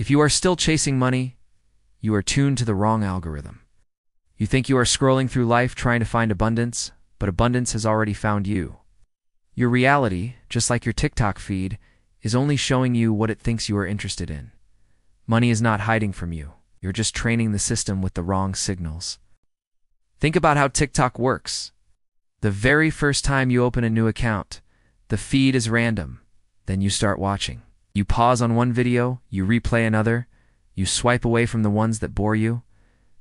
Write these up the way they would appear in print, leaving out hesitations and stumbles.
If you are still chasing money, you are tuned to the wrong algorithm. You think you are scrolling through life trying to find abundance, but abundance has already found you. Your reality, just like your TikTok feed, is only showing you what it thinks you are interested in. Money is not hiding from you. You're just training the system with the wrong signals. Think about how TikTok works. The very first time you open a new account, the feed is random. Then you start watching. You pause on one video, you replay another, you swipe away from the ones that bore you.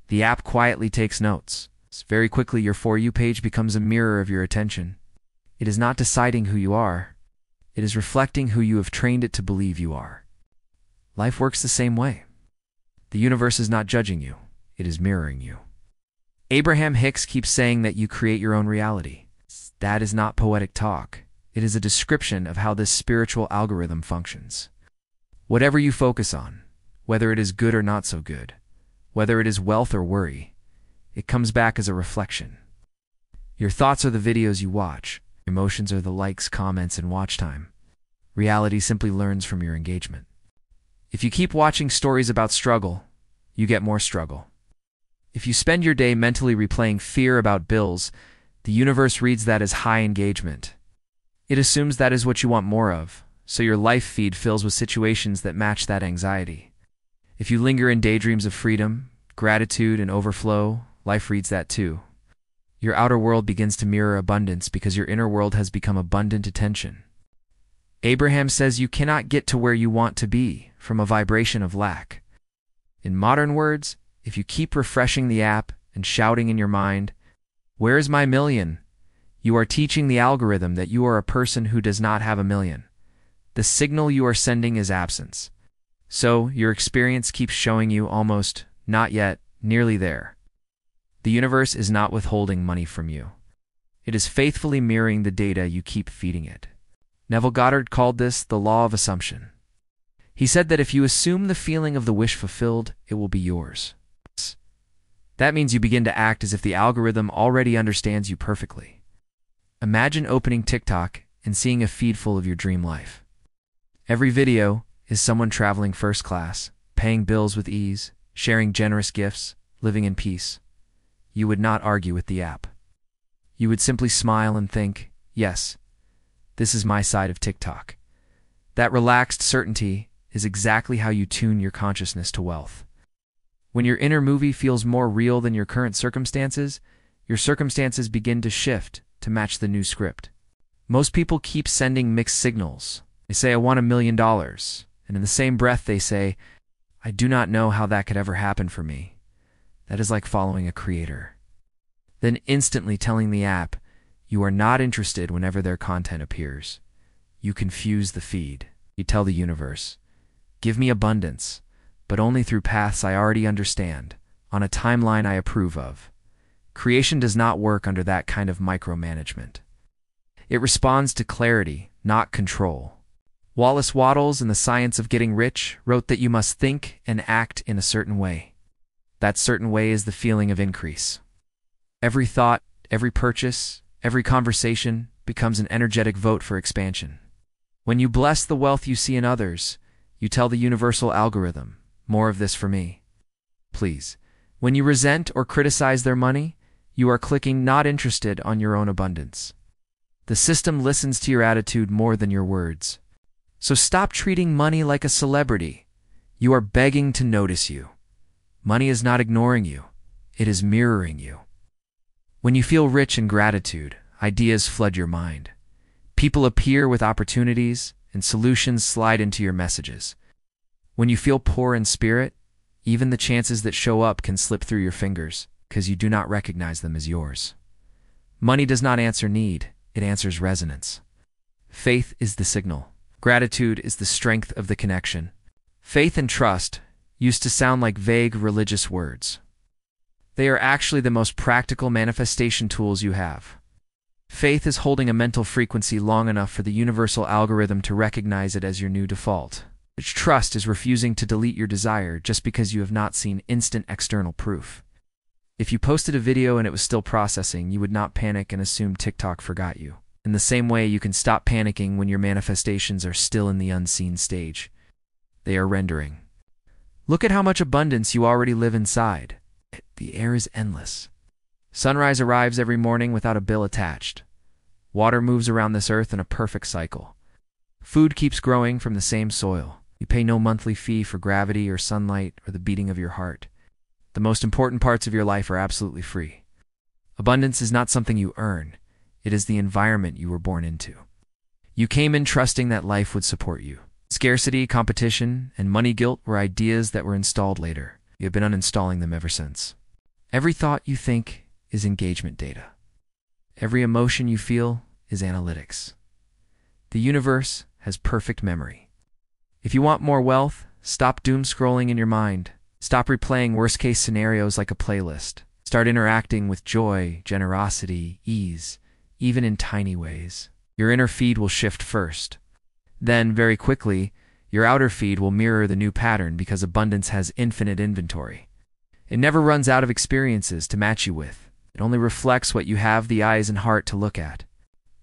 The app quietly takes notes. Very quickly, your For You page becomes a mirror of your attention. It is not deciding who you are. It is reflecting who you have trained it to believe you are. Life works the same way. The universe is not judging you. It is mirroring you. Abraham Hicks keeps saying that you create your own reality. That is not poetic talk. It is a description of how this spiritual algorithm functions. Whatever you focus on, whether it is good or not so good, whether it is wealth or worry, it comes back as a reflection. Your thoughts are the videos you watch. Emotions are the likes, comments, and watch time. Reality simply learns from your engagement. If you keep watching stories about struggle, you get more struggle. If you spend your day mentally replaying fear about bills, the universe reads that as high engagement. It assumes that is what you want more of, so your life feed fills with situations that match that anxiety. If you linger in daydreams of freedom, gratitude, and overflow, life reads that too. Your outer world begins to mirror abundance because your inner world has become abundant attention. Abraham says you cannot get to where you want to be from a vibration of lack. In modern words, if you keep refreshing the app and shouting in your mind, "Where is my million?" you are teaching the algorithm that you are a person who does not have a million. The signal you are sending is absence. So your experience keeps showing you almost, not yet, nearly there. The universe is not withholding money from you. It is faithfully mirroring the data you keep feeding it. Neville Goddard called this the law of assumption. He said that if you assume the feeling of the wish fulfilled, it will be yours. That means you begin to act as if the algorithm already understands you perfectly. Imagine opening TikTok and seeing a feed full of your dream life. Every video is someone traveling first class, paying bills with ease, sharing generous gifts, living in peace. You would not argue with the app. You would simply smile and think, yes, this is my side of TikTok. That relaxed certainty is exactly how you tune your consciousness to wealth. When your inner movie feels more real than your current circumstances, your circumstances begin to shift to match the new script. Most people keep sending mixed signals. They say, "I want $1 million," and in the same breath they say, "I do not know how that could ever happen for me." That is like following a creator. Then instantly telling the app, you are not interested whenever their content appears. You confuse the feed. You tell the universe, "Give me abundance, but only through paths I already understand, on a timeline I approve of." Creation does not work under that kind of micromanagement. It responds to clarity, not control. Wallace Wattles in The Science of Getting Rich wrote that you must think and act in a certain way. That certain way is the feeling of increase. Every thought, every purchase, every conversation becomes an energetic vote for expansion. When you bless the wealth you see in others, you tell the universal algorithm, "More of this for me, please." When you resent or criticize their money, you are clicking "Not interested" on your own abundance. The system listens to your attitude more than your words. So stop treating money like a celebrity. You are begging to notice you. Money is not ignoring you. It is mirroring you. When you feel rich in gratitude, ideas flood your mind. People appear with opportunities, and solutions slide into your messages. When you feel poor in spirit, even the chances that show up can slip through your fingers because you do not recognize them as yours. Money does not answer need, it answers resonance. Faith is the signal. Gratitude is the strength of the connection. Faith and trust used to sound like vague religious words. They are actually the most practical manifestation tools you have. Faith is holding a mental frequency long enough for the universal algorithm to recognize it as your new default. Trust is refusing to delete your desire just because you have not seen instant external proof. If you posted a video and it was still processing, you would not panic and assume TikTok forgot you. In the same way, you can stop panicking when your manifestations are still in the unseen stage. They are rendering. Look at how much abundance you already live inside. The air is endless. Sunrise arrives every morning without a bill attached. Water moves around this earth in a perfect cycle. Food keeps growing from the same soil. You pay no monthly fee for gravity or sunlight or the beating of your heart. The most important parts of your life are absolutely free. Abundance is not something you earn. It is the environment you were born into. You came in trusting that life would support you. Scarcity, competition, and money guilt were ideas that were installed later. You have been uninstalling them ever since. Every thought you think is engagement data. Every emotion you feel is analytics. The universe has perfect memory. If you want more wealth, stop doom scrolling in your mind. Stop replaying worst-case scenarios like a playlist. Start interacting with joy, generosity, ease, even in tiny ways. Your inner feed will shift first. Then, very quickly, your outer feed will mirror the new pattern because abundance has infinite inventory. It never runs out of experiences to match you with. It only reflects what you have the eyes and heart to look at.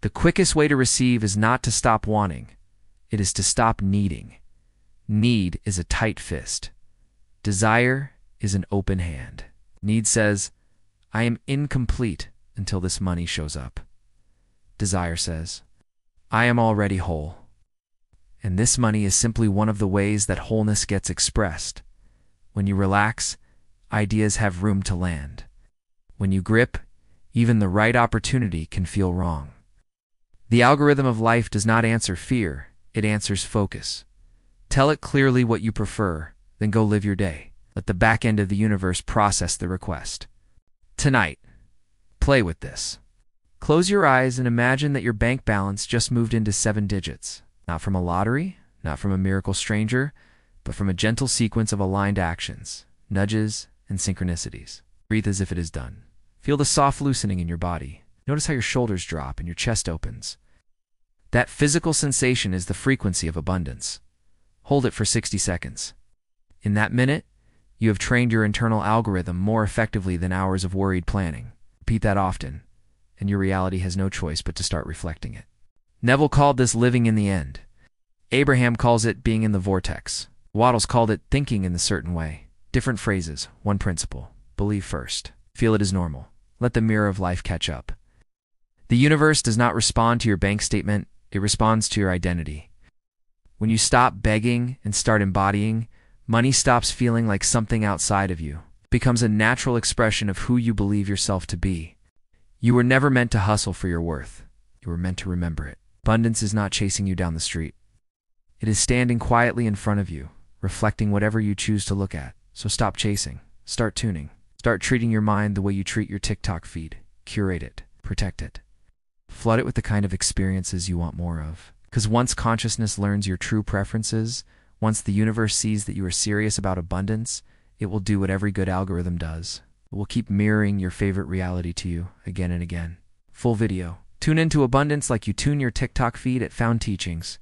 The quickest way to receive is not to stop wanting. It is to stop needing. Need is a tight fist. Desire is an open hand. Need says, I am incomplete until this money shows up. Desire says, I am already whole. And this money is simply one of the ways that wholeness gets expressed. When you relax, ideas have room to land. When you grip, even the right opportunity can feel wrong. The algorithm of life does not answer fear, it answers focus. Tell it clearly what you prefer, then go live your day. Let the back end of the universe process the request. Tonight, play with this. Close your eyes and imagine that your bank balance just moved into 7 digits. Not from a lottery, not from a miracle stranger, but from a gentle sequence of aligned actions, nudges, and synchronicities. Breathe as if it is done. Feel the soft loosening in your body. Notice how your shoulders drop and your chest opens. That physical sensation is the frequency of abundance. Hold it for 60 seconds. In that minute, you have trained your internal algorithm more effectively than hours of worried planning. Repeat that often, and your reality has no choice but to start reflecting it. Neville called this living in the end. Abraham calls it being in the vortex. Wattles called it thinking in a certain way. Different phrases, one principle. Believe first. Feel it is normal. Let the mirror of life catch up. The universe does not respond to your bank statement, it responds to your identity. When you stop begging and start embodying, money stops feeling like something outside of you. It becomes a natural expression of who you believe yourself to be. You were never meant to hustle for your worth. You were meant to remember it. Abundance is not chasing you down the street. It is standing quietly in front of you, reflecting whatever you choose to look at. So stop chasing. Start tuning. Start treating your mind the way you treat your TikTok feed. Curate it. Protect it. Flood it with the kind of experiences you want more of. Because once consciousness learns your true preferences, once the universe sees that you are serious about abundance, it will do what every good algorithm does. It will keep mirroring your favorite reality to you again and again. Full video. Tune into abundance like you tune your TikTok feed at Found Teachings.